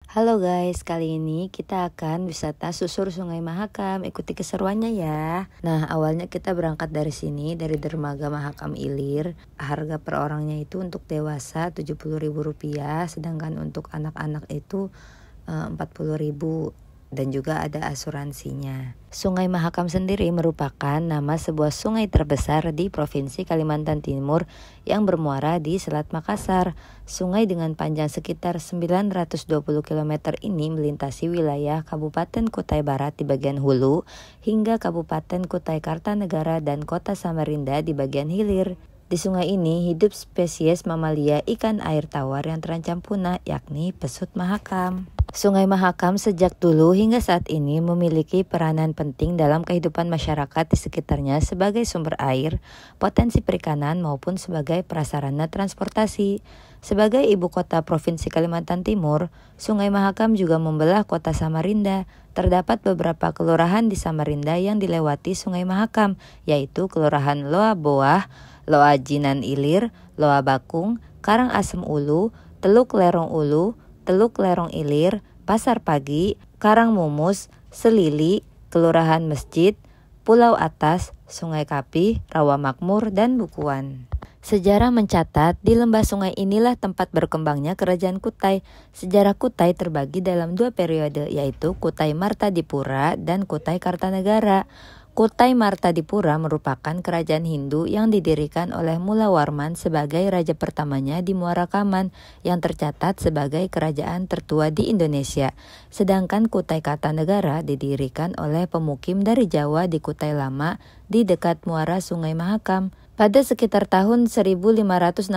Halo guys, kali ini kita akan wisata susur Sungai Mahakam. Ikuti keseruannya ya. Nah, awalnya kita berangkat dari sini, dari dermaga Mahakam Ilir. Harga per orangnya itu untuk dewasa Rp70.000, sedangkan untuk anak-anak itu Rp40.000. Dan juga ada asuransinya. Sungai Mahakam sendiri merupakan nama sebuah sungai terbesar di Provinsi Kalimantan Timur yang bermuara di Selat Makassar. Sungai dengan panjang sekitar 920 km ini melintasi wilayah Kabupaten Kutai Barat di bagian hulu hingga Kabupaten Kutai Kartanegara dan Kota Samarinda di bagian hilir. Di sungai ini hidup spesies mamalia ikan air tawar yang terancam punah, yakni pesut mahakam. Sungai Mahakam sejak dulu hingga saat ini memiliki peranan penting dalam kehidupan masyarakat di sekitarnya sebagai sumber air, potensi perikanan maupun sebagai prasarana transportasi. Sebagai ibu kota Provinsi Kalimantan Timur, Sungai Mahakam juga membelah kota Samarinda. Terdapat beberapa kelurahan di Samarinda yang dilewati Sungai Mahakam, yaitu Kelurahan Loa Boah, Loa Jinan Ilir, Loa Bakung, Karangasem Ulu, Teluk Lerong Ulu, Teluk Lerong Ilir, Pasar Pagi, Karangmumus, Selili, Kelurahan Mesjid, Pulau Atas, Sungai Kapi, Rawa Makmur, dan Bukuan. Sejarah mencatat di lembah sungai inilah tempat berkembangnya Kerajaan Kutai. Sejarah Kutai terbagi dalam dua periode, yaitu Kutai Martadipura dan Kutai Kartanegara. Kutai Martadipura merupakan kerajaan Hindu yang didirikan oleh Mula Warman sebagai raja pertamanya di Muara Kaman yang tercatat sebagai kerajaan tertua di Indonesia. Sedangkan Kutai Kartanegara didirikan oleh pemukim dari Jawa di Kutai Lama di dekat muara Sungai Mahakam. Pada sekitar tahun 1565,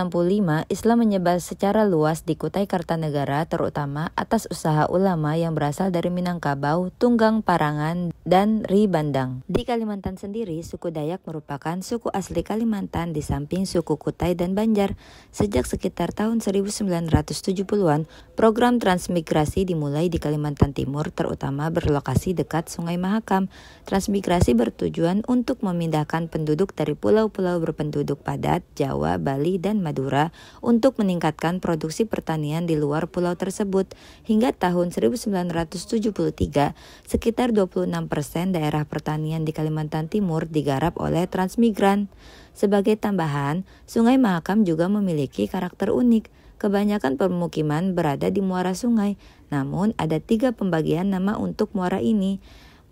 Islam menyebar secara luas di Kutai Kartanegara terutama atas usaha ulama yang berasal dari Minangkabau, Tunggang Parangan, dan Ribandang. Di Kalimantan sendiri, suku Dayak merupakan suku asli Kalimantan di samping suku Kutai dan Banjar. Sejak sekitar tahun 1970-an, program transmigrasi dimulai di Kalimantan Timur terutama berlokasi dekat Sungai Mahakam. Transmigrasi bertujuan untuk memindahkan penduduk dari pulau-pulau berpenduduk padat, Jawa, Bali, dan Madura untuk meningkatkan produksi pertanian di luar pulau tersebut. Hingga tahun 1973, sekitar 26% daerah pertanian di Kalimantan Timur digarap oleh transmigran. Sebagai tambahan, Sungai Mahakam juga memiliki karakter unik. Kebanyakan permukiman berada di muara sungai, namun ada 3 pembagian nama untuk muara ini.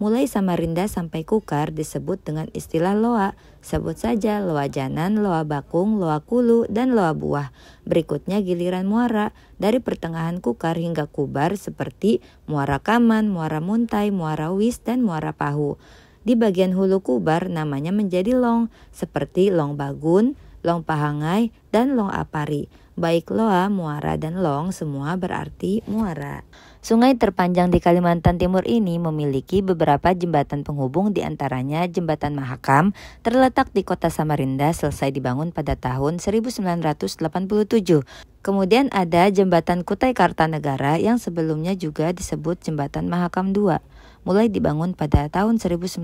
Mulai Samarinda sampai Kukar disebut dengan istilah Loa. Sebut saja Loa Janan, Loa Bakung, Loa Kulu, dan Loa Buah. Berikutnya giliran muara dari pertengahan Kukar hingga Kubar seperti Muara Kaman, Muara Muntai, Muara Wis, dan Muara Pahu. Di bagian hulu Kubar namanya menjadi Long seperti Long Bagun, Long Pahangai, dan Long Apari. Baik Loa, Muara, dan Long semua berarti muara. Sungai terpanjang di Kalimantan Timur ini memiliki beberapa jembatan penghubung, di antaranya Jembatan Mahakam terletak di kota Samarinda selesai dibangun pada tahun 1987. Kemudian ada Jembatan Kutai Kartanegara yang sebelumnya juga disebut Jembatan Mahakam II. Mulai dibangun pada tahun 1997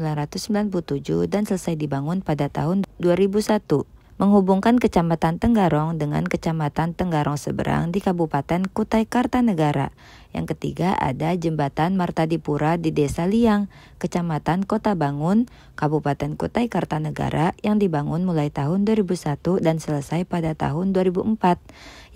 dan selesai dibangun pada tahun 2001. Menghubungkan Kecamatan Tenggarong dengan Kecamatan Tenggarong Seberang di Kabupaten Kutai Kartanegara. Yang ketiga ada Jembatan Martadipura di Desa Liang, Kecamatan Kota Bangun, Kabupaten Kutai Kartanegara yang dibangun mulai tahun 2001 dan selesai pada tahun 2004.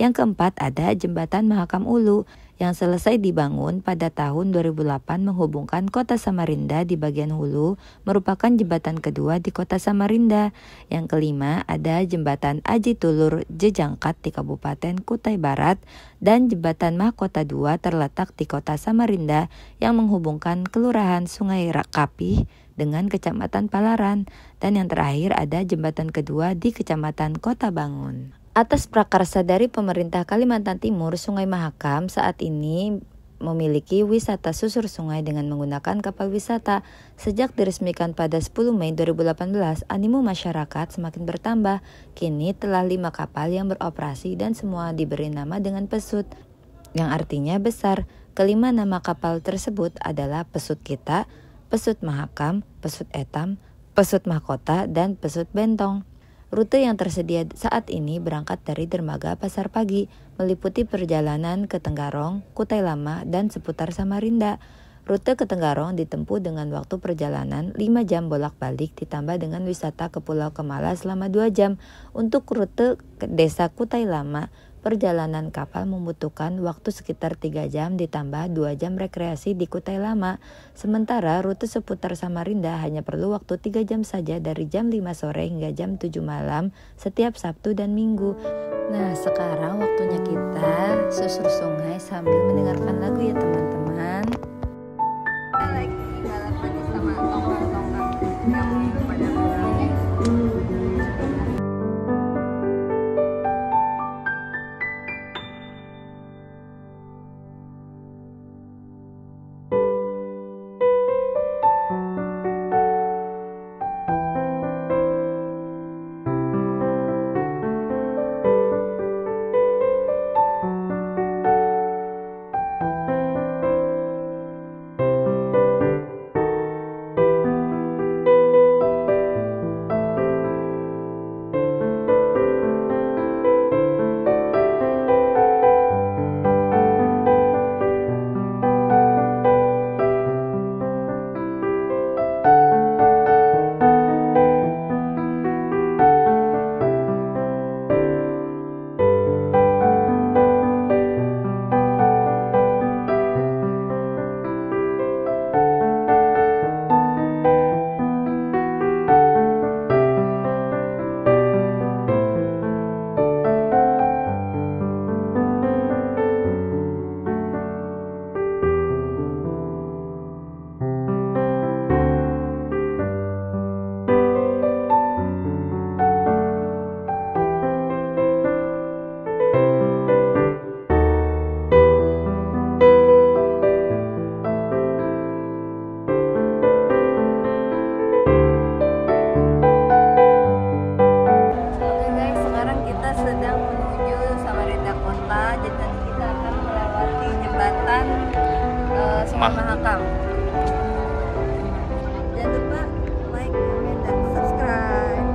Yang keempat ada Jembatan Mahakam Ulu yang selesai dibangun pada tahun 2008 menghubungkan kota Samarinda di bagian hulu, merupakan jembatan kedua di kota Samarinda. Yang kelima ada Jembatan Aji Tulur Jejangkat di Kabupaten Kutai Barat dan Jembatan Mahkota II terletak di kota Samarinda yang menghubungkan Kelurahan Sungai Kapi dengan Kecamatan Palaran. Dan yang terakhir ada jembatan kedua di Kecamatan Kota Bangun. Atas prakarsa dari pemerintah Kalimantan Timur, Sungai Mahakam saat ini memiliki wisata susur sungai dengan menggunakan kapal wisata. Sejak diresmikan pada 10 Mei 2018, animo masyarakat semakin bertambah. Kini telah 5 kapal yang beroperasi dan semua diberi nama dengan pesut, yang artinya besar. Kelima nama kapal tersebut adalah Pesut Kita, Pesut Mahakam, Pesut Etam, Pesut Mahkota, dan Pesut Bentong. Rute yang tersedia saat ini berangkat dari dermaga Pasar Pagi meliputi perjalanan ke Tenggarong, Kutai Lama, dan seputar Samarinda. Rute ke Tenggarong ditempuh dengan waktu perjalanan 5 jam bolak-balik ditambah dengan wisata ke Pulau Kemala selama 2 jam. Untuk rute ke Desa Kutai Lama, perjalanan kapal membutuhkan waktu sekitar 3 jam ditambah 2 jam rekreasi di Kutai Lama. Sementara rute seputar Samarinda hanya perlu waktu 3 jam saja dari jam 5 sore hingga jam 7 malam setiap Sabtu dan Minggu. Nah, sekarang waktunya kita susur sungai sambil mendengarkan lagu ya teman-teman. Lagi balapan sama tongkang-tongkang yang pada belakangnya. Sedang menuju Samarinda Kota, jadi kita akan melewati jembatan Sungai Mahakam. Jangan lupa like, comment, dan subscribe.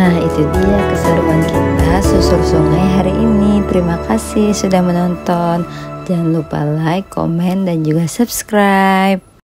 Nah itu dia keseruan kita susur sungai hari ini. Terima kasih sudah menonton. Jangan lupa like, komen, dan juga subscribe.